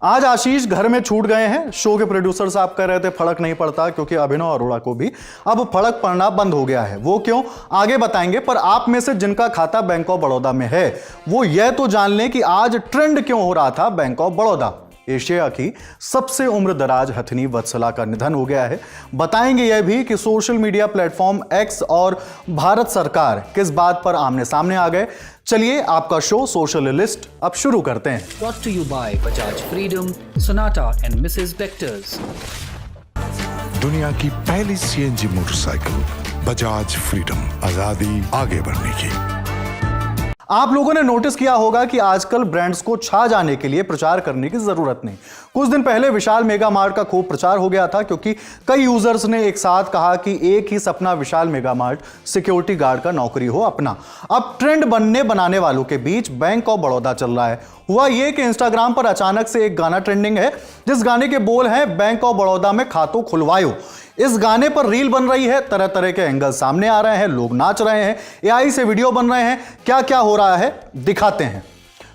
आज आशीष घर में छूट गए हैं। शो के प्रोड्यूसर साहब कह रहे थे फर्क नहीं पड़ता, क्योंकि अभिनव अरोड़ा को भी अब फर्क पड़ना बंद हो गया है। वो क्यों, आगे बताएंगे। पर आप में से जिनका खाता बैंक ऑफ बड़ौदा में है वो यह तो जान लें कि आज ट्रेंड क्यों हो रहा था बैंक ऑफ बड़ौदा। एशिया की सबसे उम्रदराज हथनी वत्सला का निधन हो गया है। बताएंगे यह भी कि सोशल मीडिया प्लेटफॉर्म एक्स और भारत सरकार किस बात पर आमने सामने आ गए। चलिए आपका शो सोशलिस्ट अब शुरू करते हैं। Brought to you by Bajaj Freedom, Sonata and Mrs. Vectors. दुनिया की पहली सीएनजी मोटरसाइकिल बजाज फ्रीडम, आजादी आगे बढ़ने की। आप लोगों ने नोटिस किया होगा कि आजकल ब्रांड्स को छा जाने के लिए प्रचार करने की जरूरत नहीं। कुछ दिन पहले विशाल मेगा मार्ट का खूब प्रचार हो गया था, क्योंकि कई यूजर्स ने एक साथ कहा कि एक ही सपना विशाल मेगा मार्ट सिक्योरिटी गार्ड का नौकरी हो अपना। अब ट्रेंड बनाने वालों के बीच बैंक ऑफ बड़ौदा चल रहा है। हुआ यह कि इंस्टाग्राम पर अचानक से एक गाना ट्रेंडिंग है, जिस गाने के बोल हैं बैंक ऑफ बड़ौदा में खातों खुलवायो। इस गाने पर रील बन रही है, तरह तरह के एंगल सामने आ रहे हैं, लोग नाच रहे हैं, एआई से वीडियो बन रहे हैं। क्या क्या हो रहा है दिखाते हैं।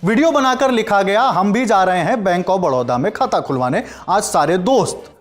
वीडियो बनाकर लिखा गया, हम भी जा रहे हैं बैंक ऑफ बड़ौदा में खाता खुलवाने, आज सारे दोस्त।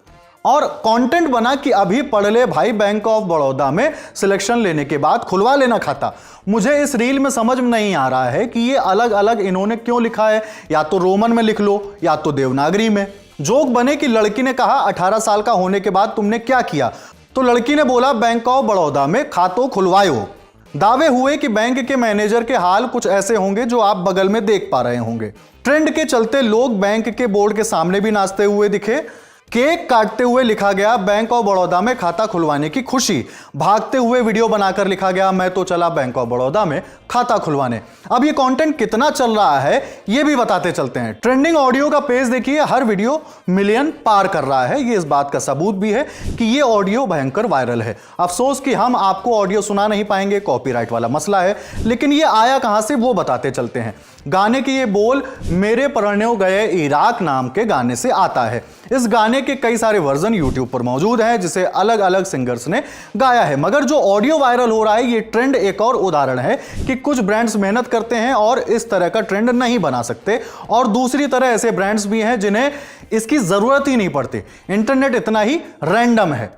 और कंटेंट बना कि अभी पढ़ ले भाई, बैंक ऑफ बड़ौदा में सिलेक्शन लेने के बाद खुलवा लेना खाता। मुझे इस रील में समझ में नहीं आ रहा है कि ये अलग अलग इन्होंने क्यों लिखा है। या तो रोमन में लिख लो या तो देवनागरी में। जोक बने कि लड़की ने कहा 18 साल का होने के बाद तुमने क्या किया, तो लड़की ने बोला बैंक ऑफ बड़ौदा में खातों खुलवायो। दावे हुए कि बैंक के मैनेजर के हाल कुछ ऐसे होंगे जो आप बगल में देख पा रहे होंगे। ट्रेंड के चलते लोग बैंक के बोर्ड के सामने भी नाचते हुए दिखे। केक काटते हुए लिखा गया बैंक ऑफ बड़ौदा में खाता खुलवाने की खुशी। भागते हुए वीडियो बनाकर लिखा गया मैं तो चला बैंक ऑफ बड़ौदा में खाता खुलवाने। अब ये कंटेंट कितना चल रहा है ये भी बताते चलते हैं। ट्रेंडिंग ऑडियो का पेज देखिए, हर वीडियो मिलियन पार कर रहा है। ये इस बात का सबूत भी है कि ये ऑडियो भयंकर वायरल है। अफसोस कि हम आपको ऑडियो सुना नहीं पाएंगे, कॉपीराइट वाला मसला है। लेकिन ये आया कहां से वो बताते चलते हैं। गाने के ये बोल मेरे परण्यो गए इराक नाम के गाने से आता है। इस गाने के कई सारे वर्जन यूट्यूब पर मौजूद हैं, जिसे अलग अलग सिंगर्स ने गाया है। मगर जो ऑडियो वायरल हो रहा है ये ट्रेंड एक और उदाहरण है कि कुछ ब्रांड्स मेहनत करते हैं और इस तरह का ट्रेंड नहीं बना सकते, और दूसरी तरह ऐसे ब्रांड्स भी हैं जिन्हें इसकी जरूरत ही नहीं पड़ती। इंटरनेट इतना ही रैंडम है।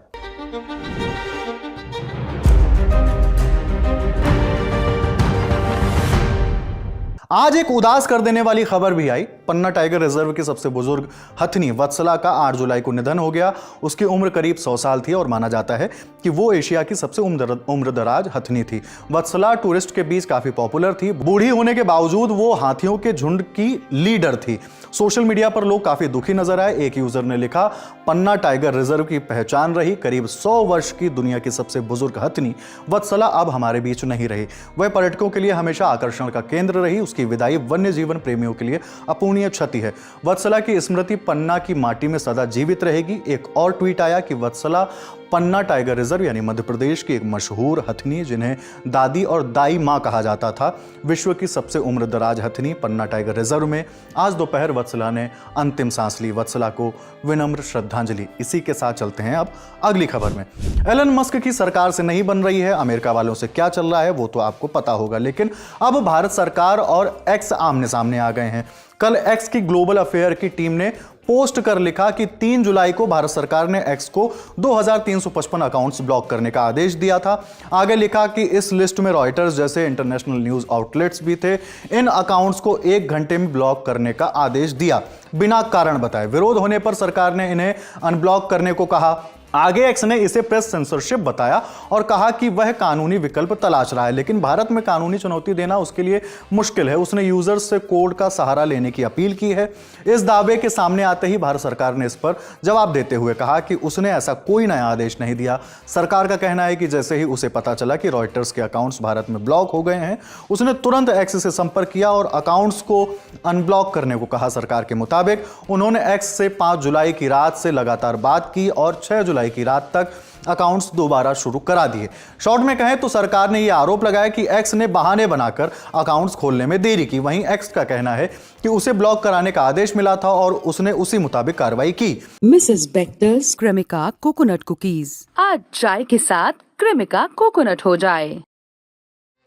आज एक उदास कर देने वाली खबर भी आई। पन्ना टाइगर रिजर्व की सबसे बुजुर्ग हथनी वत्सला का 8 जुलाई को निधन हो गया। उसकी उम्र करीब 100 साल थी और माना जाता है कि वो एशिया की सबसे उम्रदराज हथनी थी। वत्सला टूरिस्ट के बीच काफी पॉपुलर थी। बूढ़ी होने के बावजूद वो हाथियों के झुंड की लीडर थी। सोशल मीडिया पर लोग काफी दुखी नजर आए। एक यूजर ने लिखा, पन्ना टाइगर रिजर्व की पहचान रही करीब 100 वर्ष की दुनिया की सबसे बुजुर्ग हथनी वत्सला अब हमारे बीच नहीं रही। वह पर्यटकों के लिए हमेशा आकर्षण का केंद्र रही। उसकी विदाई वन्य जीवन प्रेमियों के लिए अपूर्णीय क्षति है। वत्सला की स्मृति पन्ना की माटी में सदा जीवित रहेगी। एक और ट्वीट आया कि वत्सला पन्ना टाइगर रिजर्व यानी मध्य प्रदेश की एक मशहूर हथनी, जिन्हें दादी और दाई मां कहा जाता था, विश्व की सबसे उम्रदराज हथनी पन्ना टाइगर रिजर्व में आज दोपहर वत्सला ने अंतिम सांस ली। वत्सला को विनम्र श्रद्धांजलि। इसी के साथ चलते हैं अब अगली खबर में। एलन मस्क की सरकार से नहीं बन रही है। अमेरिका वालों से क्या चल रहा है वो तो आपको पता होगा, लेकिन अब भारत सरकार और एक्स आमने सामने आ गए हैं। कल एक्स की ग्लोबल अफेयर की टीम ने पोस्ट कर लिखा कि 3 जुलाई को भारत सरकार ने एक्स को 2355 अकाउंट्स ब्लॉक करने का आदेश दिया था। आगे लिखा कि इस लिस्ट में रॉयटर्स जैसे इंटरनेशनल न्यूज आउटलेट्स भी थे। इन अकाउंट्स को 1 घंटे में ब्लॉक करने का आदेश दिया, बिना कारण बताए। विरोध होने पर सरकार ने इन्हें अनब्लॉक करने को कहा। आगे एक्स ने इसे प्रेस सेंसरशिप बताया और कहा कि वह कानूनी विकल्प तलाश रहा है, लेकिन भारत में कानूनी चुनौती देना उसके लिए मुश्किल है। उसने यूजर्स से कोड का सहारा लेने की अपील की है। इस दावे के सामने आते ही भारत सरकार ने इस पर जवाब देते हुए कहा कि उसने ऐसा कोई नया आदेश नहीं दिया। सरकार का कहना है कि जैसे ही उसे पता चला कि रॉयटर्स के अकाउंट्स भारत में ब्लॉक हो गए हैं, उसने तुरंत एक्स से संपर्क किया और अकाउंट्स को अनब्लॉक करने को कहा। सरकार के मुताबिक उन्होंने एक्स से 5 जुलाई की रात से लगातार बात की और 6 जुलाई की रात तक अकाउंट्स दोबारा शुरू करा दिए। शॉर्ट में कहें तो सरकार ने यह आरोप लगाया कि एक्स ने बहाने बनाकर अकाउंट्स खोलने में देरी की। वहीं एक्स का कहना है कि उसे ब्लॉक कराने का आदेश मिला था और उसने उसी मुताबिक कार्रवाई की। Mrs Bector's Cremica coconut cookies, आज चाय के साथ क्रेमिका कोकोनट हो जाए।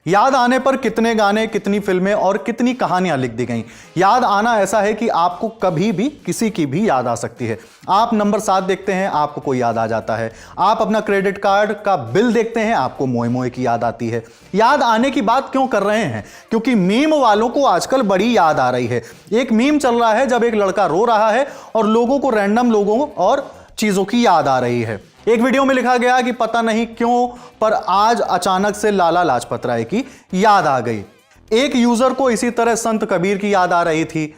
याद आने पर कितने गाने, कितनी फिल्में और कितनी कहानियां लिख दी गई। याद आना ऐसा है कि आपको कभी भी किसी की भी याद आ सकती है। आप नंबर 7 देखते हैं, आपको कोई याद आ जाता है। आप अपना क्रेडिट कार्ड का बिल देखते हैं, आपको मोए मोए की याद आती है। याद आने की बात क्यों कर रहे हैं? क्योंकि मीम वालों को आजकल बड़ी याद आ रही है। एक मीम चल रहा है जब एक लड़का रो रहा है और लोगों को रैंडम लोगों और चीजों की याद आ रही है। एक वीडियो में लिखा गया कि पता नहीं क्यों पर आज अचानक से लाला लाजपत राय की याद आ गई। एक यूजर को इसी तरह संत कबीर की याद आ रही थी।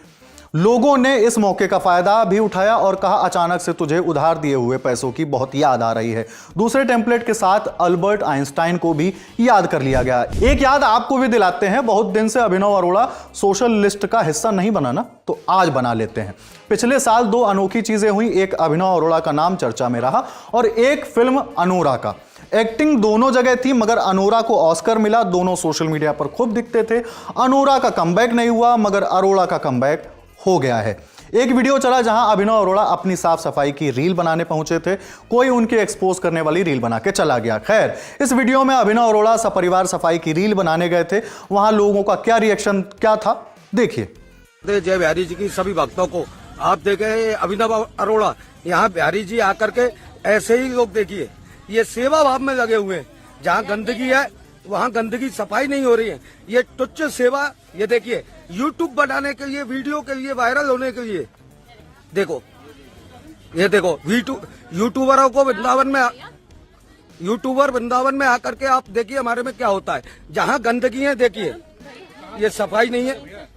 लोगों ने इस मौके का फायदा भी उठाया और कहा अचानक से तुझे उधार दिए हुए पैसों की बहुत याद आ रही है। दूसरे टेम्पलेट के साथ अल्बर्ट आइंस्टाइन को भी याद कर लिया गया। एक याद आपको भी दिलाते हैं, बहुत दिन से अभिनव अरोड़ा सोशल लिस्ट का हिस्सा नहीं बना ना, तो आज बना लेते हैं। पिछले साल 2 अनोखी चीजें हुई। एक अभिनव अरोड़ा का नाम चर्चा में रहा और एक फिल्म अनोरा का। एक्टिंग दोनों जगह थी, मगर अनोरा को ऑस्कर मिला। दोनों सोशल मीडिया पर खूब दिखते थे। अनोरा का कमबैक नहीं हुआ, मगर अरोड़ा का कमबैक हो गया है। एक वीडियो चला जहां अभिनव अरोड़ा अपनी साफ सफाई की रील बनाने पहुंचे थे। कोई उनके एक्सपोज करने वाली रील बना के चला गया। खैर, इस वीडियो में अभिनव अरोड़ा सपरिवार सफाई की रील बनाने गए थे। वहां लोगों का क्या रिएक्शन क्या था, देखिए। जय बिहारी जी की सभी भक्तों को आप देखे अभिनव अरोड़ा यहाँ बिहारी जी आकर के ऐसे ही लोग देखिए ये सेवा भाव में लगे हुए हैं। जहाँ गंदगी है वहाँ गंदगी सफाई नहीं हो रही है। ये तुच्छ सेवा, ये देखिए यूट्यूब बनाने के लिए, वीडियो के लिए, वायरल होने के लिए। देखो ये देखो यूट्यूबरों को यूट्यूबर वृंदावन में आकर के आप देखिए हमारे में क्या होता है। जहाँ गंदगी है देखिए ये सफाई नहीं है।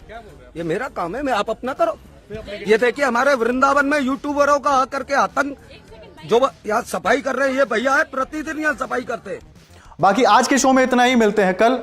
ये मेरा काम है, मैं आप अपना करो। ये देखिए हमारे वृंदावन में यूट्यूबरों का आकर के आतंक, जो यहाँ सफाई कर रहे हैं ये भैया है, प्रतिदिन यहाँ सफाई करते हैं। बाकी आज के शो में इतना ही, मिलते हैं कल।